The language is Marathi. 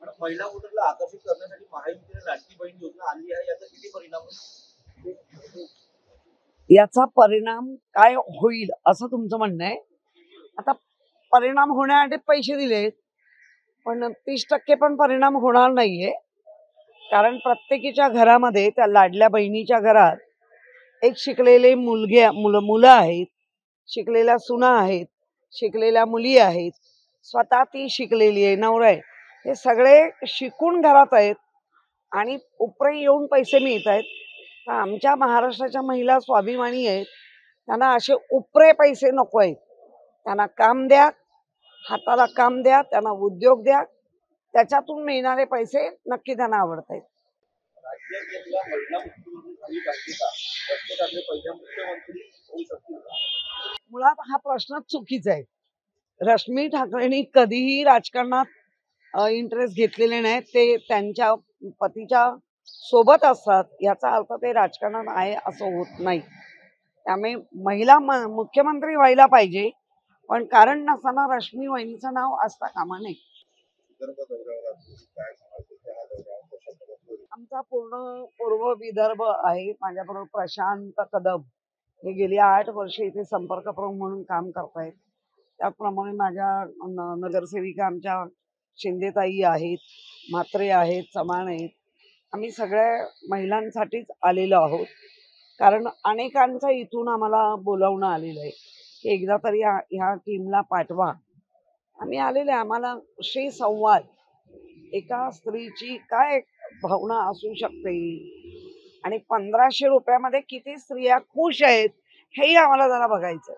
महिला वोटरला आकर्षित करण्यासाठी महायुतीने लाडकी बहीण योजना आणली आहे, याचा किती परिणाम होईल? याचा परिणाम काय होईल असं तुमचं म्हणणं आहे? आता परिणाम होण्यासाठी पैसे दिले, पण 30% पण परिणाम होणार नाहीये. कारण प्रत्येकीच्या घरामध्ये, त्या लाडल्या बहिणीच्या घरात एक शिकलेले मुलं आहेत, शिकलेल्या सुना आहेत, शिकलेल्या मुली आहेत, स्वतः ती शिकलेली आहे, नवरा आहे. हे सगळे शिकून घरात आहेत आणि उपरे येऊन पैसे मिळत आहेत. तर आमच्या महाराष्ट्राच्या महिला स्वाभिमानी आहेत, त्यांना असे उपरे पैसे नको आहेत. त्यांना काम द्या, हाताला काम द्या, त्यांना उद्योग द्या, त्याच्यातून मिळणारे पैसे नक्की त्यांना आवडत आहेत. राज्यातल्या महिला मुख्यमंत्री झाली पाहिजे का? प्रत्येकाचे पहिल्या मुख्यमंत्री होऊ शकतील का? मुळात हा प्रश्नच चुकीचा आहे. रश्मी ठाकरेंनी कधीही राजकारणात इंटरेस्ट घेतलेले नाही. ते त्यांच्या पतीच्या सोबत असतात, याचा अर्थ ते राजकारणात आहे असं होत नाही. त्यामुळे महिला मुख्यमंत्री व्हायला पाहिजे, पण कारण नसताना रश्मी वहिनीचं नाव असता कामा नये. आमचा पूर्व विदर्भ आहे. माझ्याबरोबर प्रशांत कदम हे गेली 8 वर्ष इथे संपर्क प्रमुख म्हणून काम करतायत. त्याप्रमाणे माझ्या नगरसेविका आमच्या शिंदेताई आहेत, म्हात्रे आहेत, चव्हाण आहेत. आम्ही सगळ्या महिलांसाठीच आलेलो आहोत. कारण अनेकांचं इथून आम्हाला बोलावणं आलेलं आहे की एकदा तरी ह्या टीमला पाठवा. आम्ही आलेले, आम्हाला श्री संवाद, एका स्त्रीची काय भावना असू शकते आणि 1500 रुपयामध्ये किती स्त्रिया खुश आहेत हेही आम्हाला जरा बघायचं.